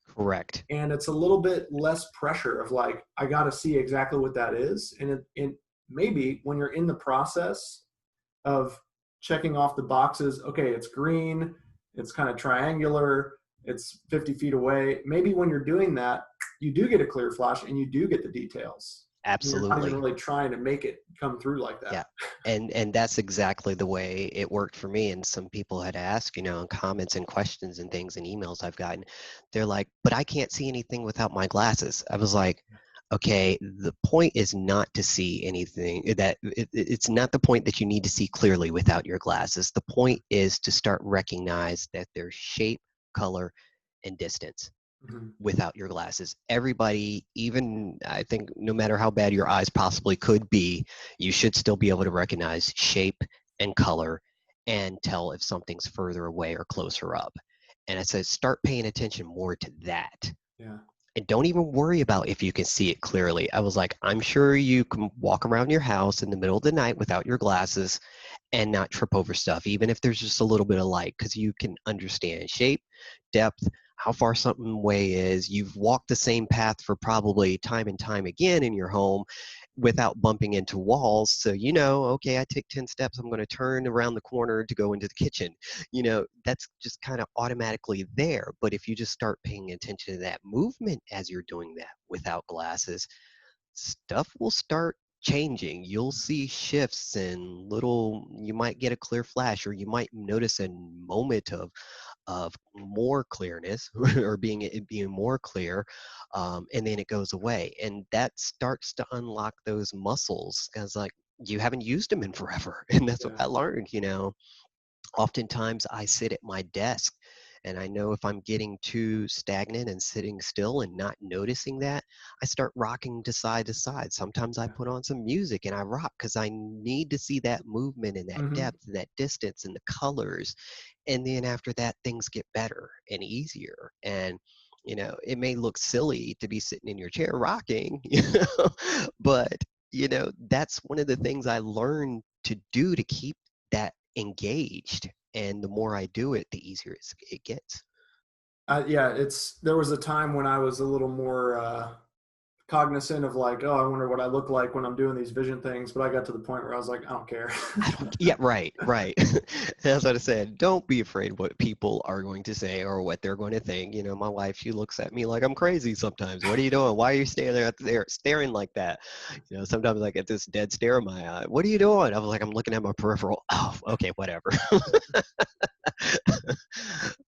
Correct. And it's a little bit less pressure of like, I got to see exactly what that is. And maybe when you're in the process of checking off the boxes, okay, it's green, it's kind of triangular, it's 50 feet away. Maybe when you're doing that, you do get a clear flash and you do get the details. You're not even Absolutely. really trying to make it come through like Yeah. that. And that's exactly the way it worked for me. And some people had asked, you know, in comments and questions and things and emails I've gotten, they're like, but I can't see anything without my glasses. I was like, okay, the point is not to see anything it's not the point that you need to see clearly without your glasses. The point is to start recognize that there's shape, color, and distance Mm-hmm. without your glasses. Everybody, even I think no matter how bad your eyes possibly could be, you should still be able to recognize shape and color and tell if something's further away or closer up. And I said, start paying attention more to that. Yeah. And don't even worry about if you can see it clearly. I was like, I'm sure you can walk around your house in the middle of the night without your glasses and not trip over stuff, even if there's just a little bit of light, because you can understand shape, depth, how far something away is. You've walked the same path for probably time and time again in your home without bumping into walls. So, you know, okay, I take 10 steps, I'm going to turn around the corner to go into the kitchen. You know, that's just kind of automatically there. But if you just start paying attention to that movement as you're doing that without glasses, stuff will start changing. You'll see shifts and little, you might get a clear flash, or you might notice a moment of more clearness or being more clear, and then it goes away, and that starts to unlock those muscles because like you haven't used them in forever. And that's what Yeah. I learned, you know. Oftentimes I sit at my desk and I know if I'm getting too stagnant and sitting still and not noticing that, I start rocking to side to side. Sometimes I Yeah. put on some music and I rock because I need to see that movement and that Mm-hmm. depth and that distance and the colors. And then after that, things get better and easier. And you know, it may look silly to be sitting in your chair rocking, you know, but you know, that's one of the things I learned to do to keep that engaged. And the more I do it, the easier it gets. Yeah, there was a time when I was a little more cognizant of like, oh, I wonder what I look like when I'm doing these vision things. But I got to the point where I was like, I don't care. I don't, yeah, right, right. That's what I said. Don't be afraid what people are going to say or what they're going to think. You know, my wife, she looks at me like I'm crazy sometimes. What are you doing? Why are you there staring like that? You know, sometimes I get this dead stare in my eye. What are you doing? I was like, I'm looking at my peripheral. Oh, okay, whatever.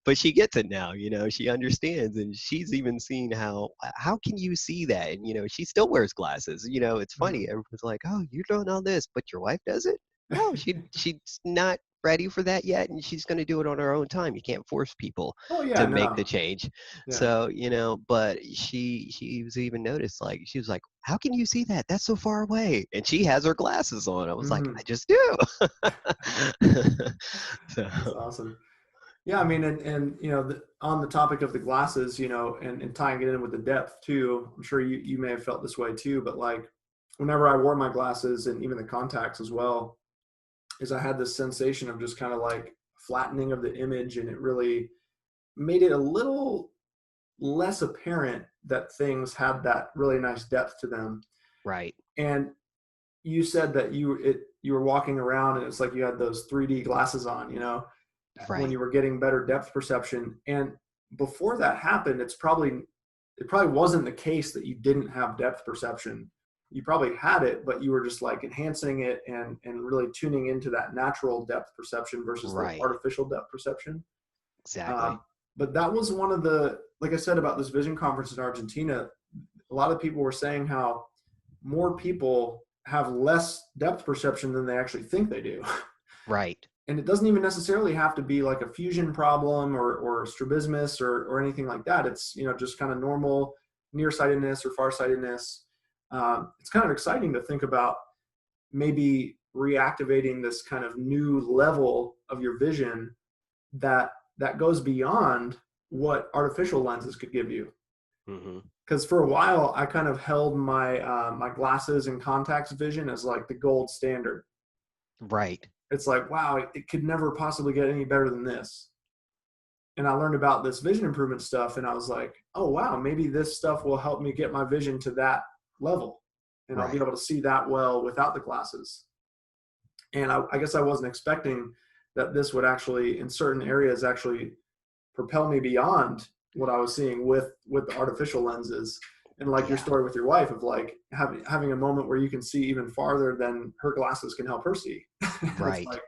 But she gets it now, you know, she understands, and she's even seen how can you see that? And you know, she still wears glasses. You know, it's funny. Mhm. Everyone's like, oh, you're doing all this, but your wife does it? No, she's not ready for that yet, and she's going to do it on her own time. You can't force people Oh yeah, to make no, the change. yeah. So, but she was even noticed, like, she was like, how can you see that? That's so far away. And she has her glasses on. I was like, I Hmm. just do. That's So, awesome. Yeah, I mean, and on the topic of the glasses, and tying it in with the depth too, I'm sure you may have felt this way too, but like whenever I wore my glasses and even the contacts as well, is I had this sensation of just kind of like flattening of the image, and it really made it a little less apparent that things had that really nice depth to them. right, And you said that you were walking around and it's like you had those 3D glasses on, when right, you were getting better depth perception. And before that happened, it probably wasn't the case that you didn't have depth perception. You probably had it, but you were just like enhancing it and really tuning into that natural depth perception versus the right, artificial depth perception. exactly, Um, but that was one of the, like I said about this vision conference in Argentina, a lot of people were saying how more people have less depth perception than they actually think they do. right, And it doesn't even necessarily have to be like a fusion problem or strabismus or anything like that. It's, just kind of normal nearsightedness or farsightedness. It's kind of exciting to think about maybe reactivating this kind of new level of your vision that that goes beyond what artificial lenses could give you. hmm, Because for a while I kind of held my glasses and contacts vision as like the gold standard. right, It's like, wow, it could never possibly get any better than this. And I learned about this vision improvement stuff, and I was like, oh wow, maybe this stuff will help me get my vision to that level, and I'll be right, able to see that well without the glasses. And I guess I wasn't expecting that this would actually, in certain areas, actually propel me beyond what I was seeing with the artificial lenses. And like your yeah, story with your wife of like having a moment where you can see even farther than her glasses can help her see. It's right, like,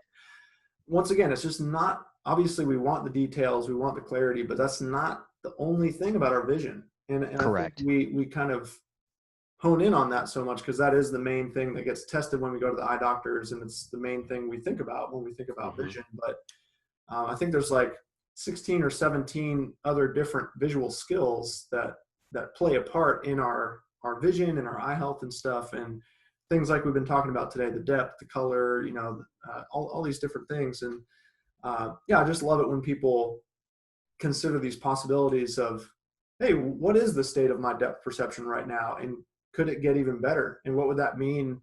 once again, it's just not, obviously we want the details, we want the clarity, but that's not the only thing about our vision. And I think correct, we kind of hone in on that so much because that is the main thing that gets tested when we go to the eye doctors, and it's the main thing we think about when we think about hmm, vision. But I think there's like 16 or 17 other different visual skills that play a part in our vision and our eye health and stuff, and things like we've been talking about today: the depth, the color, all these different things. And yeah, I just love it when people consider these possibilities of, hey, what is the state of my depth perception right now, and could it get even better, and what would that mean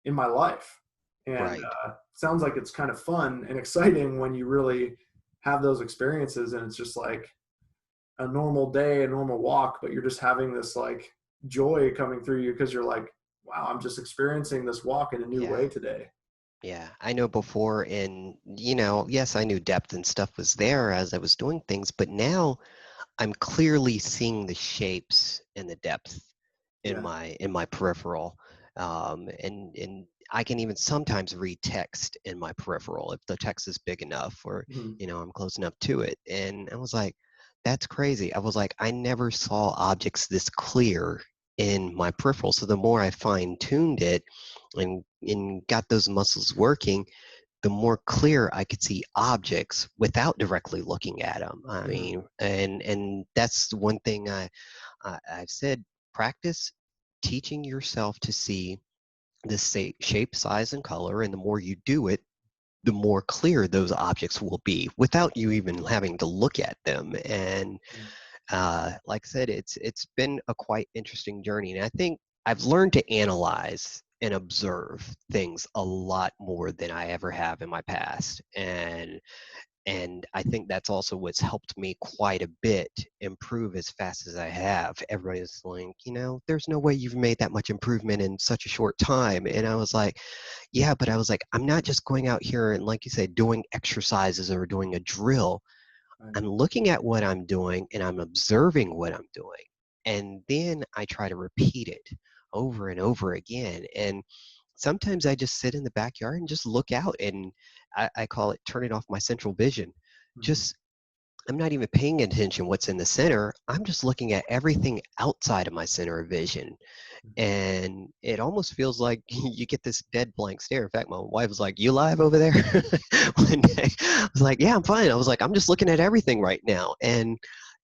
in my life? And right. sounds like it's kind of fun and exciting when you really have those experiences, and it's just like a normal day, a normal walk, but you're just having this like joy coming through you because you're like, wow, I'm just experiencing this walk in a new Yeah. way today. Yeah, I know before, and yes, I knew depth and stuff was there as I was doing things, but now I'm clearly seeing the shapes and the depth in Yeah. my peripheral, and I can even sometimes read text in my peripheral if the text is big enough, or Mhm. I'm close enough to it. And I was like, that's crazy. I was like, I never saw objects this clear in my peripheral. So the more I fine-tuned it and got those muscles working, the more clear I could see objects without directly looking at them. I Mhm. mean, and that's one thing I've said: practice teaching yourself to see the shape, size, and color, and the more you do it, the more clear those objects will be without you even having to look at them. And Yeah. like I said, it's been a quite interesting journey, and I think I've learned to analyze and observe things a lot more than I ever have in my past, and I think that's also what's helped me quite a bit improve as fast as I have. Everybody's like, there's no way you've made that much improvement in such a short time. And I was like, yeah, but I was like, I'm not just going out here and, like you said, doing exercises or doing a drill. Right. I'm looking at what I'm doing and I'm observing what I'm doing. And then I try to repeat it over and over again. And sometimes I just sit in the backyard and just look out, and I call it turning off my central vision. Mhm. Just I'm not even paying attention what's in the center. I'm just looking at everything outside of my center of vision. Mhm. And it almost feels like you get this dead blank stare. In fact, my wife was like, "You live over there?" One day, I was like, "Yeah, I'm fine." I was like, "I'm just looking at everything right now." And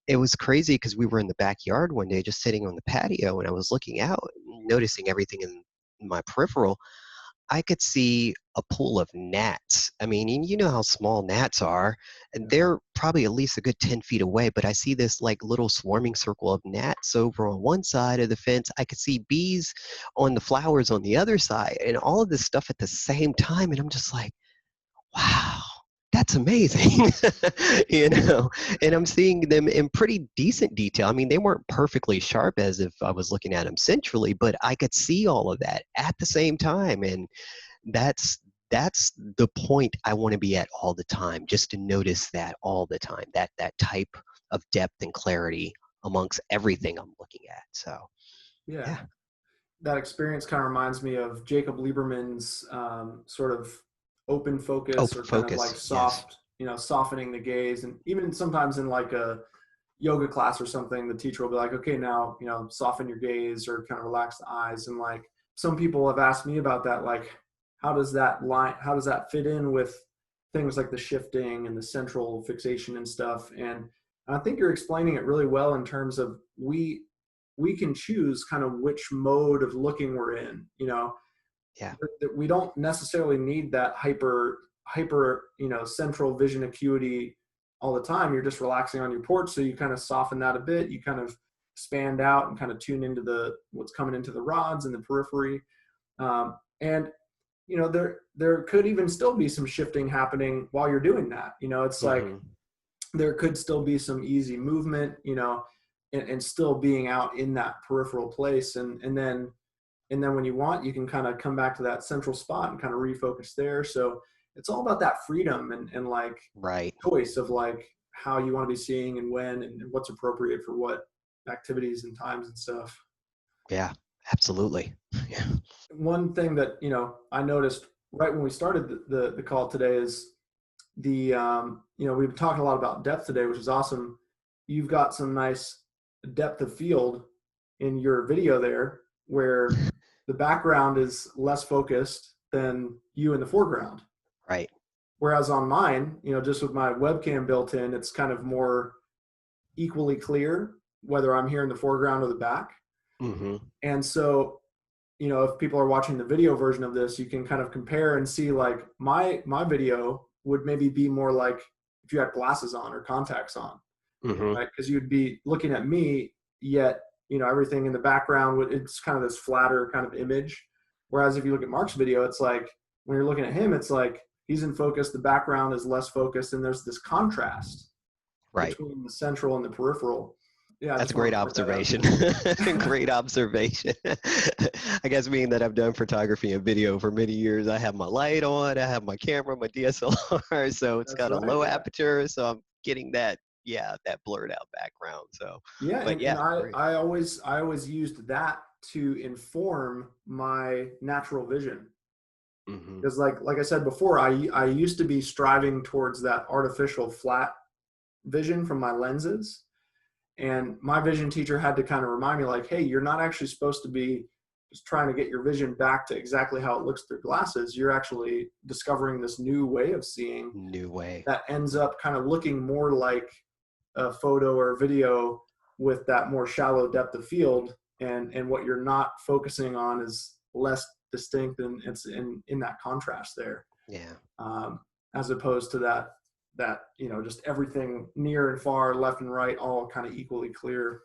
it was crazy because we were in the backyard one day, just sitting on the patio, and I was looking out, noticing everything in my peripheral. I could see a pool of gnats. I mean, you know how small gnats are, and Yeah. they're probably at least a good 10 feet away, but I see this like little swarming circle of gnats over on one side of the fence. I could see bees on the flowers on the other side, and all of this stuff at the same time. And I'm just like, wow, that's amazing. You know, and I'm seeing them in pretty decent detail. I mean, they weren't perfectly sharp as if I was looking at them centrally, but I could see all of that at the same time. And that's the point I want to be at all the time, just to notice that all the time, that type of depth and clarity amongst everything I'm looking at. So Yeah. yeah, That experience kind of reminds me of Jacob Lieberman's sort of open focus open or kind of like focus. Yes. soft, softening the gaze. And even sometimes in like a yoga class or something, the teacher will be like, okay, now, soften your gaze or kind of relax the eyes. And like some people have asked me about that, like, how does that fit in with things like the shifting and the central fixation and stuff? And I think you're explaining it really well in terms of we can choose kind of which mode of looking we're in, Yeah. that we don't necessarily need that hyper central vision acuity all the time. You're just relaxing on your port, so you kind of soften that a bit, you kind of expand out and kind of tune into the what's coming into the rods and the periphery. And there could even still be some shifting happening while you're doing that. It's like Hmm. there could still be some easy movement, and still being out in that peripheral place. And then when you want, you can kind of come back to that central spot and kind of refocus there. So it's all about that freedom and like Right. choice of like how you want to be seeing and when and what's appropriate for what activities and times and stuff. Yeah. Absolutely. Yeah. One thing that, I noticed right when we started the call today is we've been talking a lot about depth today, which is awesome. You've got some nice depth of field in your video there where the background is less focused than you in the foreground. Right. Whereas on mine, just with my webcam built in, it's kind of more equally clear whether I'm here in the foreground or the back. Hmm. And so, if people are watching the video version of this, you can kind of compare and see like my video would maybe be more like if you had glasses on or contacts on, Hmm. right? Because you'd be looking at me, yet everything in the background it's kind of this flatter kind of image. Whereas if you look at Mark's video, it's like when you're looking at him, it's like he's in focus, the background is less focused, and there's this contrast Right. between the central and the peripheral. Yeah, I That's a just wanted great to point that out observation. too. Great observation. I guess being that I've done photography and video for many years, I have my light on, I have my camera, my DSLR, so it's That's got a right. low Yeah. aperture, so I'm getting that, yeah, that blurred out background. So, Yeah, but and yeah, I, great. I always I always used that to inform my natural vision. Hmm. Because like I said before, I used to be striving towards that artificial flat vision from my lenses. And my vision teacher had to kind of remind me like, hey, you're not actually supposed to be just trying to get your vision back to exactly how it looks through glasses. You're actually discovering this new way of seeing New way. that ends up kind of looking more like a photo or video with that more shallow depth of field, and what you're not focusing on is less distinct, and it's in that contrast there, Yeah. um, as opposed to that just everything near and far, left and right, all kind of equally clear.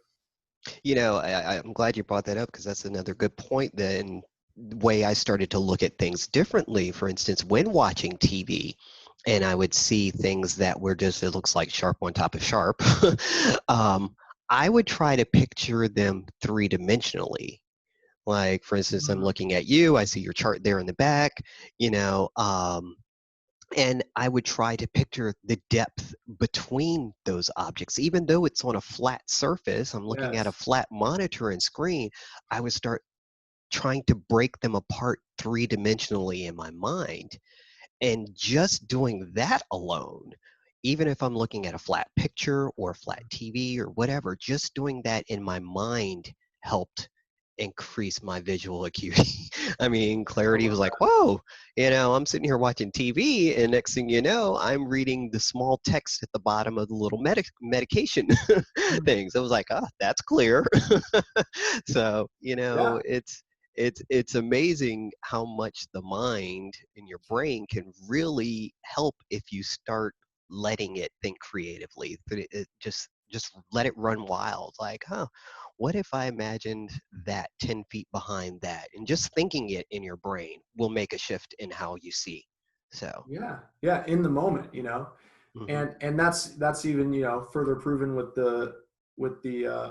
I'm glad you brought that up because that's another good point then way I started to look at things differently. For instance, when watching TV, and I would see things that were just, it looks like sharp on top of sharp. um, I would try to picture them three-dimensionally. Like, for instance, I'm Mhm. looking at you, I see your chart there in the back, you know, um, and I would try to picture the depth between those objects. Even though it's on a flat surface, I'm looking at a Yes. flat monitor and screen, I would start trying to break them apart three-dimensionally in my mind. And just doing that alone, even if I'm looking at a flat picture or a flat TV or whatever, just doing that in my mind helped increase my visual acuity. I mean, I clarity love was like, whoa, I'm sitting here watching TV, and next thing you know, I'm reading the small text at the bottom of the little medication that. things. I was like, oh, that's clear. So, Yeah, it's amazing how much the mind and your brain can really help if you start letting it think creatively. It just let it run wild. Like, huh, what if I imagined that 10 feet behind that? And just thinking it in your brain will make a shift in how you see. So, yeah, in the moment, you know. mhm, And that's even, you know, further proven with the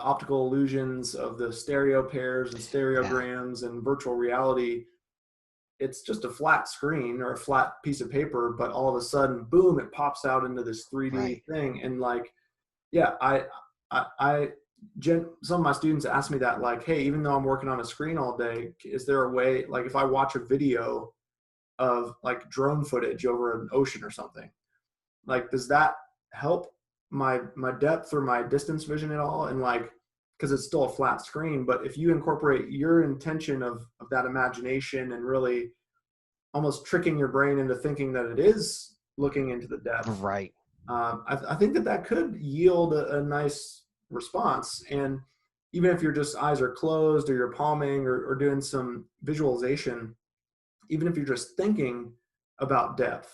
optical illusions of the stereo pairs and yeah, stereograms and virtual reality. It's just a flat screen or a flat piece of paper, but all of a sudden, boom, it pops out into this 3D right. thing. And like, yeah, I some of my students ask me that, like, hey, even though I'm working on a screen all day, is there a way, like, if I watch a video of like drone footage over an ocean or something, like, does that help my depth or my distance vision at all? And like, because it's still a flat screen, but if you incorporate your intention of that imagination and really almost tricking your brain into thinking that it is looking into the depth, Right. I think that that could yield a nice response. And even if your just eyes are closed or you're palming or doing some visualization, even if you're just thinking about depth,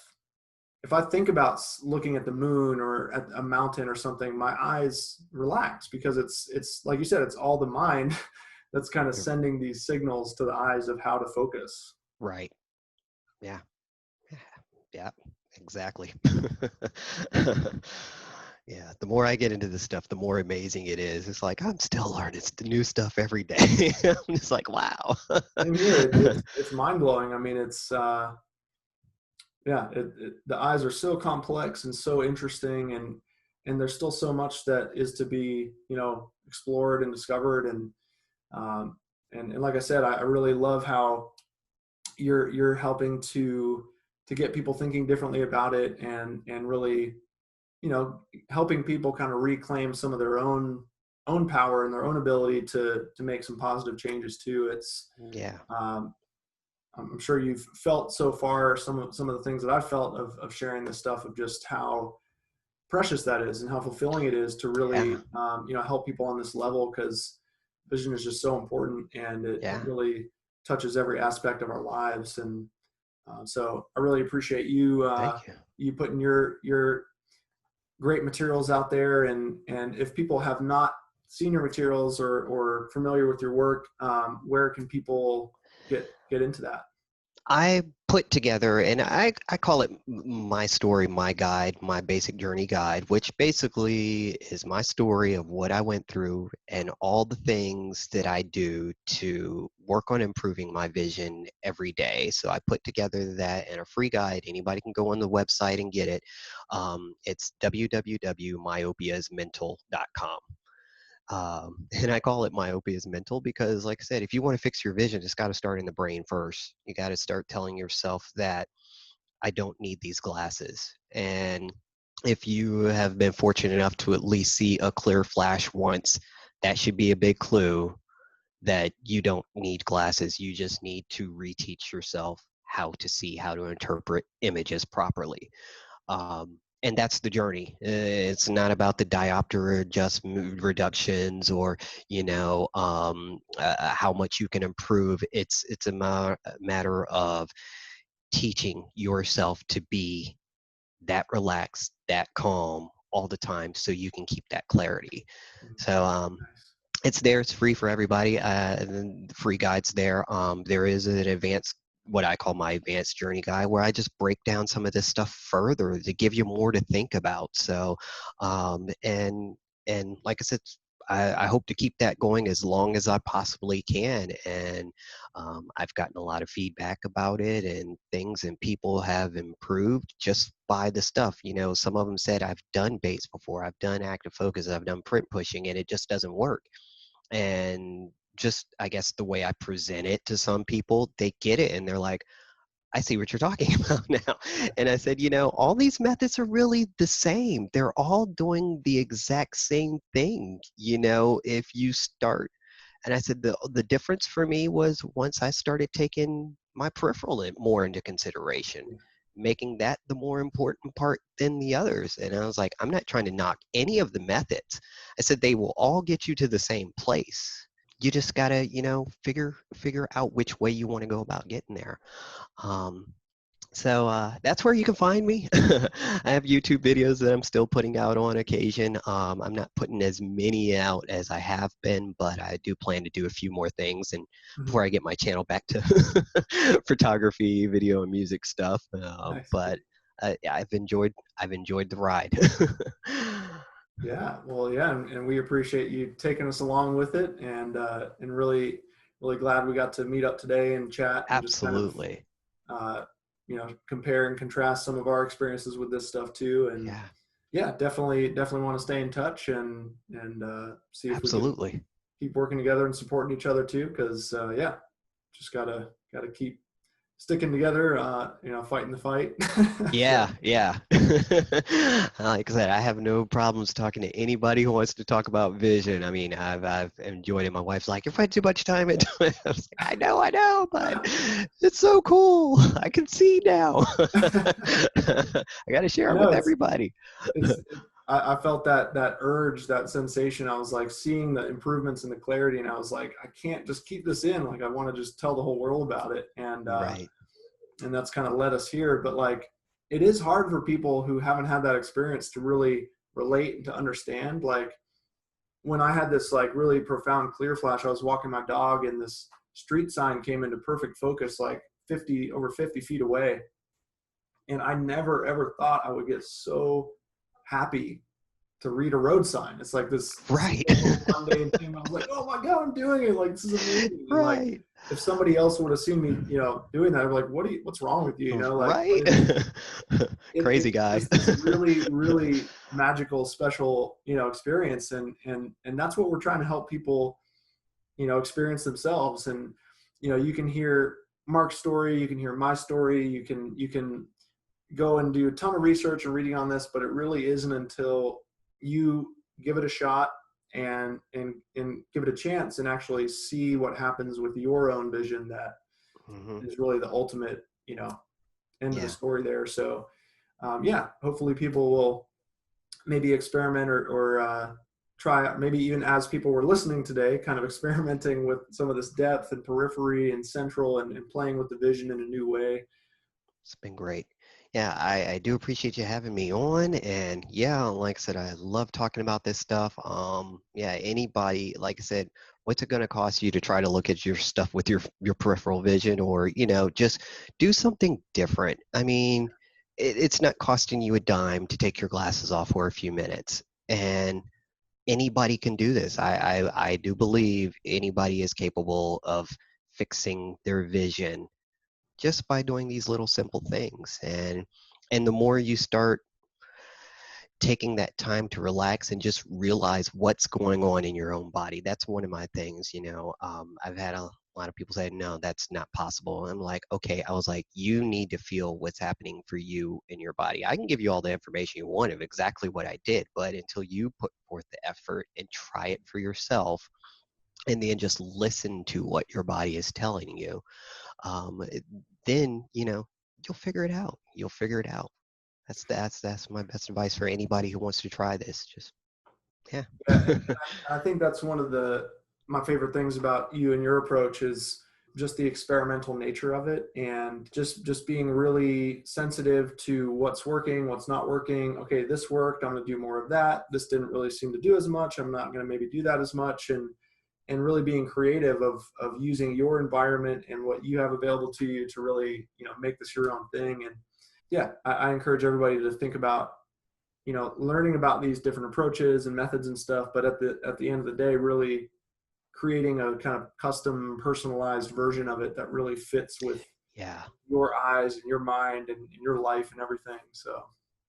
if I think about looking at the moon or at a mountain or something, my eyes relax because it's like you said, it's all the mind that's kind of sending these signals to the eyes of how to focus. Right. Yeah. Yeah, exactly. Yeah, the more I get into this stuff, the more amazing it is. It's like I'm still learning new stuff every day. I'm just like, wow. Same here. It's mind blowing. I mean, it's yeah, the eyes are so complex and so interesting, and there's still so much that is to be, you know, explored and discovered. Um, and like I said, I really love how you're helping to get people thinking differently about it, and really, you know, helping people kind of reclaim some of their own power and their own ability to make some positive changes too. It's Yeah, um, I'm sure you've felt so far some of the things that I've felt of sharing this stuff, of just how precious that is and how fulfilling it is to yeah, really, you know, help people on this level, because vision is just so important, and it yeah. really touches every aspect of our lives. And so I really appreciate you Thank you. you putting your great materials out there. And if people have not seen your materials or familiar with your work, where can people get into that? I put together, and I call it my story, my guide, my basic journey guide, which basically is my story of what I went through and all the things that I do to work on improving my vision every day. So I put together that in a free guide. Anybody can go on the website and get it. It's www.myopiasmental.com. And I call it myopia is mental because, like I said, if you want to fix your vision, it's got to start in the brain first. You got to start telling yourself that I don't need these glasses. And if you have been fortunate enough to at least see a clear flash once, that should be a big clue that you don't need glasses. You just need to reteach yourself how to see, how to interpret images properly. And that's the journey. It's not about the diopter adjustment reductions or how much you can improve. It's a matter of teaching yourself to be that relaxed, that calm all the time, so you can keep that clarity. So Nice. it's there. It's free for everybody. And the free guides there. There is an advanced, what I call my advanced journey guide, where I just break down some of this stuff further to give you more to think about. So, and like I said, I hope to keep that going as long as I possibly can. And I've gotten a lot of feedback about it and things, and people have improved just by the stuff. Some of them said, I've done baits before, I've done active focus, I've done print pushing, and it just doesn't work. And just, I guess, the way I present it to some people, they get it and they're like, I see what you're talking about now. And I said, all these methods are really the same. They're all doing the exact same thing, if you start. And I said, the difference for me was once I started taking my peripheral more into consideration, making that the more important part than the others. And I was like, I'm not trying to knock any of the methods. I said, they will all get you to the same place. You just gotta, figure out which way you want to go about getting there. Um, so that's where you can find me. I have YouTube videos that I'm still putting out on occasion. I'm not putting as many out as I have been, but I do plan to do a few more things, and Mhm. before I get my channel back to photography, video, and music stuff. Nice. But yeah, I've enjoyed the ride. Yeah, well, yeah, and we appreciate you taking us along with it, and really, really glad we got to meet up today and chat and just kind of, Absolutely. uh, compare and contrast some of our experiences with this stuff too. And Yeah, yeah, definitely want to stay in touch and see if we can absolutely. keep working together and supporting each other too. Because yeah, just gotta keep sticking together, fighting the fight. So Yeah, yeah. Like I said, I have no problems talking to anybody who wants to talk about vision. I mean, I've enjoyed it. My wife's like, "You're putting too much time into it." I was like, I know, but it's so cool. I can see now. I got to share I it know with it's everybody. it's I felt that urge, that sensation. I was like seeing the improvements in the clarity, and I was like, I can't just keep this in. Like I want to just tell the whole world about it, Right. and that's kind of led us here. But like, it is hard for people who haven't had that experience to really relate and to understand. Like when I had this like really profound clear flash, I was walking my dog, and this street sign came into perfect focus, like 50 feet away, and I never ever thought I would get so happy to read a road sign. It's like this Right. simple little mundane thing. I was like, oh my God, I'm doing it. Like, this is amazing. And like, Right. if somebody else would have seen me, doing that, I'd be like, what's wrong with you? Like, Right. Crazy it's guy. just this really, really magical, special, experience. And that's what we're trying to help people, experience themselves. And, you can hear Mark's story, you can hear my story, you can go and do a ton of research and reading on this, but it really isn't until you give it a shot and give it a chance and actually see what happens with your own vision that Hmm. is really the ultimate, end of the Yeah. story there. So, yeah, hopefully people will maybe experiment or try, maybe even as people were listening today, kind of experimenting with some of this depth and periphery and central and playing with the vision in a new way. It's been great. Yeah, I do appreciate you having me on. And yeah, like I said, I love talking about this stuff. Yeah, anybody, like I said, what's it going to cost you to try to look at your stuff with your peripheral vision, or, just do something different? I mean, it's not costing you a dime to take your glasses off for a few minutes. And anybody can do this. I do believe anybody is capable of fixing their vision just by doing these little simple things. And the more you start taking that time to relax and just realize what's going on in your own body, that's one of my things. I've had a lot of people say, no, that's not possible. I'm like, okay. I was like, you need to feel what's happening for you in your body. I can give you all the information you want of exactly what I did, but until you put forth the effort and try it for yourself, and then just listen to what your body is telling you, um, then you'll figure it out. You'll figure it out. That's my best advice for anybody who wants to try this. Just yeah. Yeah, and I think that's one of my favorite things about you and your approach is just the experimental nature of it, and just being really sensitive to what's working, what's not working. Okay, this worked, I'm going to do more of that. This didn't really seem to do as much, I'm not going to maybe do that as much. And really being creative of using your environment and what you have available to you to really make this your own thing. And yeah, I encourage everybody to think about learning about these different approaches and methods and stuff, but at the end of the day, really creating a kind of custom personalized version of it that really fits with Yeah. your eyes and your mind and your life and everything. So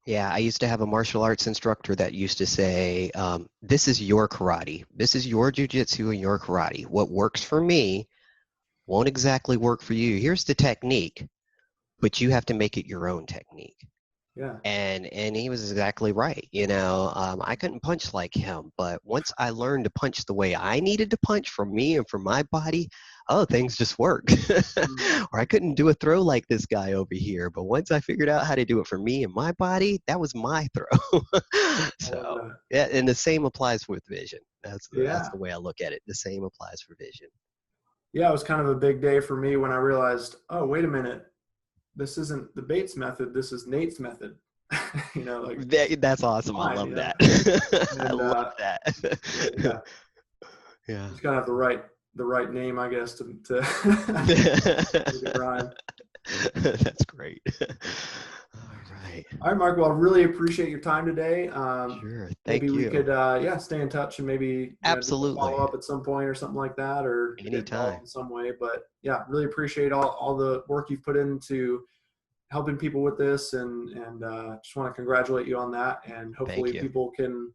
Yeah, I used to have a martial arts instructor that used to say, "This is your karate. This is your jujitsu and your karate. What works for me won't exactly work for you. Here's the technique. but you have to make it your own technique. Yeah. And he was exactly right. I couldn't punch like him, but once I learned to punch the way I needed to punch for me and for my body, oh, things just worked. Mm, Or I couldn't do a throw like this guy over here, but once I figured out how to do it for me and my body, that was my throw. I love So that. yeah, and the same applies with vision. That's Yeah. the way I look at it. The same applies for vision. Yeah. It was kind of a big day for me when I realized, oh, wait a minute. This isn't the Bates method. This is Nate's method. Like That's awesome. I mine, love that. I and love yeah, that. Yeah. just gotta have the right name, I guess, to make it rhyme. That's great. All right. All right, Mark. Well, I really appreciate your time today. Sure. Maybe Thank we you. could, yeah, stay in touch and maybe do a Absolutely. follow up at some point or something like that, or get involved Anytime. in some way. But yeah, really appreciate all the work you've put into helping people with this, and just want to congratulate you on that. And hopefully, Thank you. people can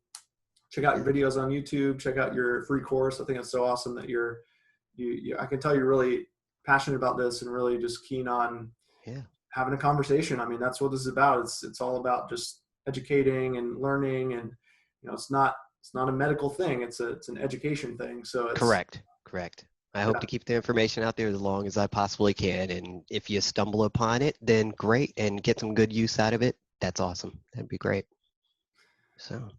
check out your videos on YouTube, check out your free course. I think it's so awesome that I can tell you're really passionate about this and really just keen on Yeah. having a conversation. I mean, that's what this is about. It's all about just educating and learning, and it's not a medical thing. It's an education thing. So it's Correct. Correct. I hope yeah, to keep the information out there as long as I possibly can. And if you stumble upon it, then great and get some good use out of it. That's awesome. That'd be great. So,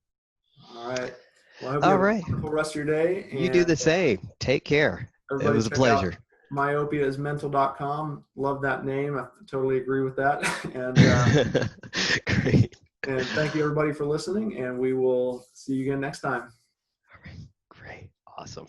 all right. Well, I hope you all have a right. wonderful rest of your day, You do and the same. Take care. It everybody was a check out pleasure. myopiaismental.com. Love that name. I totally agree with that. Great. And thank you everybody for listening, and we will see you again next time. All right. Great. Awesome.